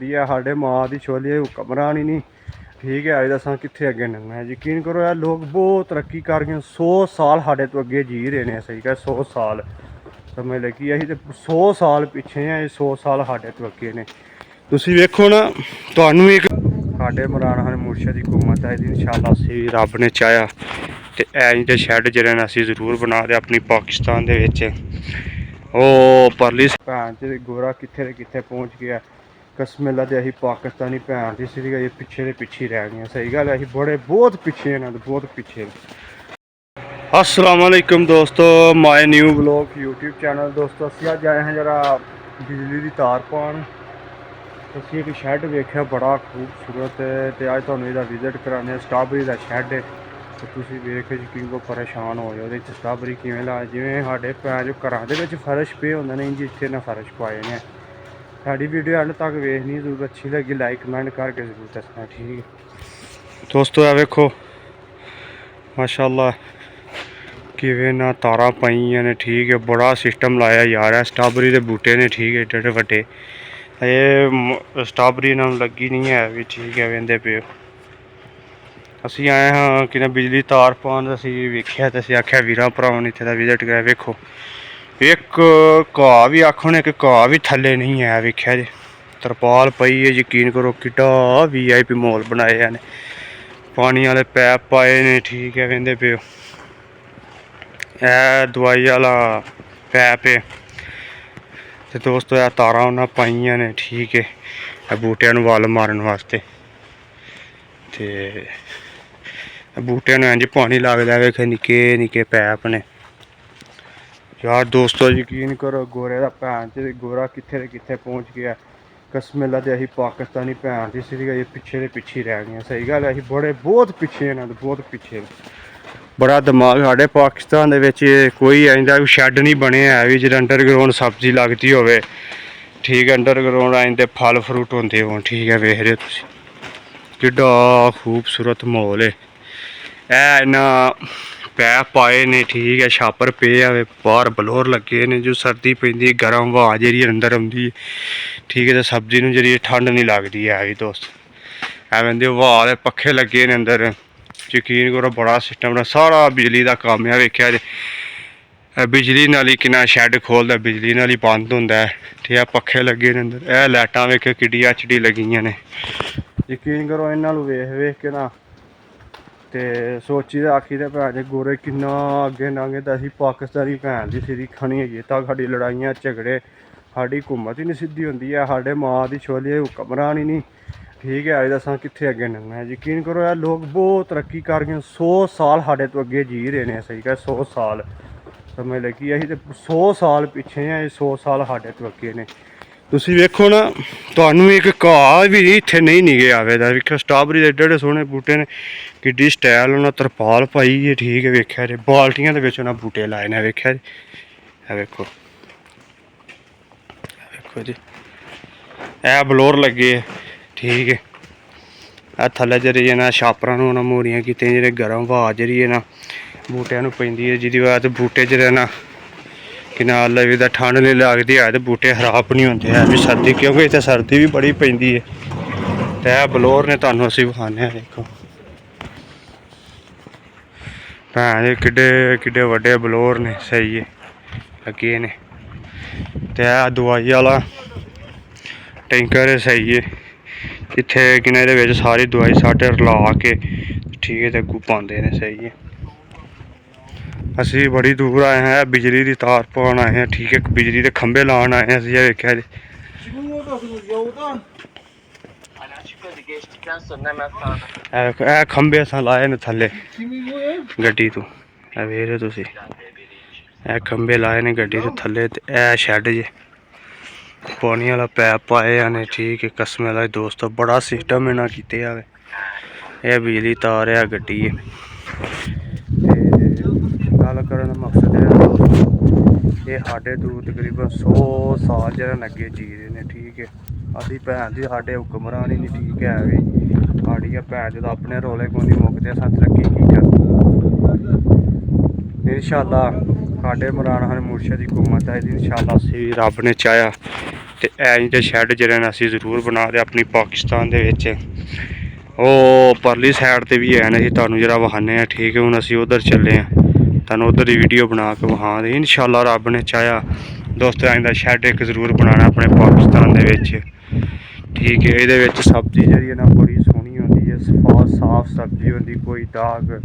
ਹੁੰਦੀ है साढ़े माँ की छोली हुक्मरान ही नहीं। ठीक है अज दसा कितने अगे लंघना है। यकीन करो यार लोग बहुत तरक्की कर गए 100 साल साढ़े तो अगे जी रहे हैं। सही है 100 साल समझ लगी अं तो 100 साल पिछे हैं 100 साल साढ़े तो अगे ने। तुम वेखो ना तुहानू एक साढ़े मौलाना हसन मुर्शद की हुकूमत है इंशाअल्लाह असी रब ने चाहा तो इंज दे शैड जिहड़े ने असी जरूर बना दे अपनी पाकिस्तान दे विच। ओ परली भैन च गोरा कित्थे ते कित्थे पहुँच गया। कसम अल्लाह दी असीं पाकिस्तानी भैन दी सिर्फ ये पिछे दे पिछे रह गए। सही गल है असीं बड़े बहुत पिछे हैं बहुत पिछे। अस्सलाम वालेकुम दोस्तों my new blog YouTube channel. दोस्तों असीं अज आए हैं जरा बिजली की तार पान। असीं एक शैड वेख्या बड़ा खूबसूरत तो अज तुहानूं इहदा विजिट कराने स्ट्राबेरी का शैड है। तो तुसीं वेख यकीन को परेशान हो जाओ स्ट्राबेरी किवें ला जिवें साडे भैन जो घरां दे विच फर्श पे हुंदे ने इंज इत्थे ना फर्श पाए ने। साड़ी वीडियो एंड तक वेखनी जरूर अच्छी लगी लाइक कमेंट करके जरूर दसना। ठीक है दोस्तों वेखो माशाअल्लाह किवें ना तारा पाइयां ने। ठीक है बड़ा सिस्टम लाया यार स्ट्राबेरी के बूटे ने। ठीक है एडे एडे वड्डे ये स्ट्राबेरी ना लगी नहीं है भी। ठीक है वेंदे पे असी आए हाँ कि बिजली तार पान असी वेख्या तो असीं आख्या वीरां भरावां ने इत्थे दा विजिट कराया। वेखो एक घाह भी आखो ना एक घाह भी थल्ले नहीं है। वेख्या जी तरपाल पई है यकीन करो किड्डा VIP मॉल बनाए ने पानी वाले पैप पाए ने। ठीक है वेंदे पे ए दवाई वाला पैप है तो दोस्तों ए तारां उन्हां पाइयां ने। ठीक है बूटियां नूं वल मारन वास्ते ते बूटियां नूं इंज पानी लगदा वेख निक्के निक्के पैप ने। यार दोस्तों यकीन करो गोरे का भैन च गोरा कित्थे ते कित्थे पहुँच गया। कसम अल्लाह दी असीं पाकिस्तानी भैन दी सिर्फ ये पिछे दे पिछे रह गए। सही गल असीं बड़े बहुत पिछे हैं बहुत पिछे। बड़ा दिमाग साढ़े पाकिस्तान दे विच कोई इंदा शैड नहीं बने है भी जिहड़ा अंडरग्राउंड सब्जी लगती होवे। ठीक है अंडरग्राउंड आंदे फल फ्रूट होंदे होन। ठीक है वेख रहे हो तुसीं किड्डा खूबसूरत माहौल है। ए इन्ना पैप पाए ने। ठीक है छापर पे आवे बाहर बलोर लगे ने जो सर्दी पैंदी गर्म हवा जी अंदर आउंदी। ठीक है तो सब्जी नूं जी ठंड नहीं लगती है भी दोस्त एवें दे हवा दे पक्खे लगे ने अंदर। यकीन करो बड़ा सिस्टम सारा बिजली का काम है। वेख्या जी बिजली नाल ही किन्ना शैड खोलदा बिजली नाल ही बंद होंदा है। ठीक है पक्खे लगे ने अंदर ए लाइटां वेख किड्डी HD लगियां ने। यकीन करो इन्हां नूं वेख वेख के ना ते सोची ते आखी ते भैन गोरे किन्ना अगे लंघे तो असीं पाकिस्तानी भैन दी सिरी खनी है तक साडी लड़ाइयां झगड़े साडी हुकूमत ही नहीं सिद्धी होंदी है। साढ़े माँ की छोली हुक्मरान ही नहीं। ठीक है अज दसा कितने अगे लंघना है। यकीन करो यार लोग बहुत तरक्की कर गए 100 साल साढ़े तो अगे जी रहे हैं। सही है 100 साल समझ लगी असीं तो 100 साल पिछे हैं 100 साल साढ़े तो अगे ने। तुसीं वेखो ना तुहानू एक घाह भी इत्थे नहीं निगे आवे दा। वेखो स्ट्राबेरी दे एडे एडे सोहने बूटे ने किड्डी स्टाइल उन्हें तरपाल पाई है। ठीक है वेख्या जी बाल्टियां दे विच उन्हें बूटे लाए ने। वेख्या जी वेखो वेखो जी ए बलोर लगे। ठीक है ए थल्ले जरिए ना छापरां नूं मोरियां कीतियां जेह्ड़े गर्म हवा जरिए ना बूटियां नूं पैंदी है जिहदी वजह ते बूटे जेह्ड़े ना कि ना लवी दा ठंड नहीं लगती है तो बूटे खराब नहीं होंदे है भी सर्दी क्योंकि इत्थे सर्दी भी बड़ी पैंदी है। तो यह बलोर ने तुहानूं असीं विखाने देखो भैन किड्डे किड्डे वड्डे बलोर ने। सही है लगे ने तो यह दवाई वाला टैंकर है। सही है इत्थे कि इहदे विच सारी दवाई साढ़े रला के ठीक है तो अग्गू पांदे ने। सही है असी बड़ी दूर आए हैं बिजली की तार पान आए हैं। ठीक है बिजली के खंबे लान आए हैं। असीं वेख्या जी ए खंबे असां लाए ने थल्ले गड्डी तो वेख रहे तुसीं ए खंबे लाए ने गड्डी तो थल्ले ते ए शैड जे पानी वाला पैप पाए ने। ठीक है कसम अल्लाह दोस्तों बड़ा सिस्टम इन्हां कीते आ। यह बिजली तार है गड्डी है। गल करने का मकसद है ये साढ़े दूर तकरीबन 100 साल जरा अगे जी रहे हैं। ठीक है अभी भैन जी साढ़े हुक्मरान ही नहीं। ठीक है भी साड़ी भैन जो अपने रोले को नहीं मुकते अस तरक्की की कर इंशाअल्लाह साढ़े मौलाना हसन मुर्शद की हुकूमत है इंशाअल्लाह असी रब ने चाहा तो ਤੇ ਐ ਜਿਹੇ ਸ਼ੈੱਡ ਜਿਹੜੇ ਨੇ ਅਸੀਂ ਜ਼ਰੂਰ ਬਣਾ ਦੇ ਆਪਣੀ ਪਾਕਿਸਤਾਨ ਦੇ ਵਿੱਚ। ਉਹ ਪਰਲੀ ਸਾਈਡ ਤੇ ਵੀ ਹੈ ਨੇ, ਅਸੀਂ ਤੁਹਾਨੂੰ ਜਿਹੜਾ ਵਿਖਾਉਂਦੇ ਹਾਂ। ਠੀਕ ਹੈ, ਹੁਣ ਅਸੀਂ ਉਧਰ ਚੱਲੇ ਹਾਂ, ਤੁਹਾਨੂੰ ਉਧਰ ਦੀ ਵੀਡੀਓ ਬਣਾ ਕੇ ਵਿਖਾ ਦੇ ਇਨਸ਼ਾਅੱਲਾ। ਰੱਬ ਨੇ ਚਾਹਿਆ ਦੋਸਤੋ ਐਂ ਦਾ ਸ਼ੈੱਡ ਇੱਕ ਜ਼ਰੂਰ ਬਣਾਉਣਾ ਆਪਣੇ ਪਾਕਿਸਤਾਨ ਦੇ ਵਿੱਚ। ਠੀਕ ਹੈ, ਇਹਦੇ ਵਿੱਚ ਸਬਜ਼ੀ ਜਿਹੜੀ ਹੈ ਨਾ ਬੜੀ ਸੋਹਣੀ ਹੁੰਦੀ ਹੈ, ਸਾਫ ਸਬਜ਼ੀ ਹੁੰਦੀ, ਕੋਈ ਦਾਗ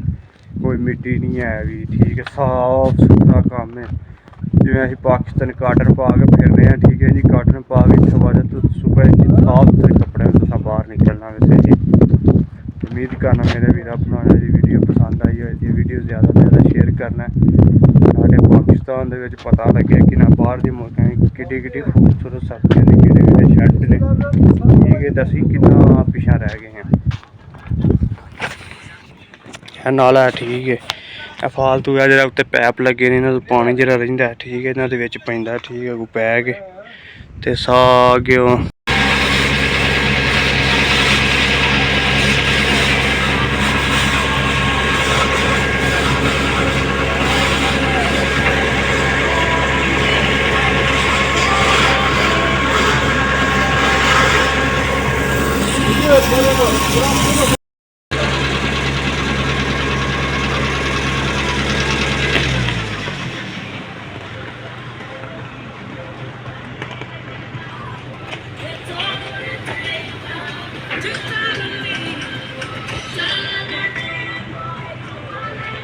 ਕੋਈ ਮਿੱਟੀ ਨਹੀਂ ਹੈ ਵੀ। ਠੀਕ ਹੈ, ਸਾਫ ਸੁਥਰਾ ਕੰਮ ਹੈ। ਜਿਵੇਂ ਅਸੀਂ ਪਾਕਿਸਤਾਨ ਕਾਟਨ ਪਾ ਕੇ ਫਿਰਦੇ ਹਾਂ। ਠੀਕ ਹੈ ਜੀ, ਕਾਟਨ ਪਾ ਕੇ ਸਵੇਰ ਤੋਂ ਸੁਬਹ ਸਾਫ ਸੁਥਰੇ ਕੱਪੜਿਆਂ ਤੋਂ ਬਾਹਰ ਨਿਕਲਣਾ। ਵੈਸੇ ਜੀ ਉਮੀਦ ਕਰਨਾ ਮੇਰੇ ਵੀਰਾਂ ਭਰਾਵਾਂ ਦੀ ਵੀਡੀਓ ਪਸੰਦ ਆਈ ਹੋਏ ਜੀ। ਵੀਡੀਓ ਜ਼ਿਆਦਾ ਤੋਂ ਜ਼ਿਆਦਾ ਸ਼ੇਅਰ ਕਰਨਾ। ਸਾਡੇ ਪਾਕਿਸਤਾਨ ਦੇ ਵਿੱਚ ਪਤਾ ਲੱਗਿਆ ਕਿ ਨਾ ਬਾਹਰ ਦੇ ਮੁਲਕਾਂ ਵਿੱਚ ਕਿੱਡੀ ਕਿੱਡੀ ਖੂਬਸੂਰਤ ਸਬਜ਼ੀਆਂ ਨੇ, ਕਿਹੜੇ ਕਿਹੜੇ ਸ਼ੈੱਡ ਨੇ। ਠੀਕ ਹੈ, ਤਾਂ ਅਸੀਂ ਕਿੰਨਾ ਪਿਛਾਂ ਰਹਿ ਗਏ ਹਾਂ ਇਹ ਨਾਲ ਹੈ। ਠੀਕ ਹੈ, ਇਹ ਫਾਲਤੂ ਹੈ ਜਿਹੜਾ ਉੱਤੇ ਪੈਪ ਲੱਗੇ ਨੇ, ਇਹਨਾਂ ਤੋਂ ਪਾਣੀ ਜਿਹੜਾ ਰਹਿੰਦਾ। ਠੀਕ ਹੈ, ਇਹਨਾਂ ਦੇ ਵਿੱਚ ਪੈਂਦਾ। ਠੀਕ ਹੈ, ਪੈ ਕੇ ਤੇ ਸਾਗ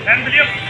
Emblem.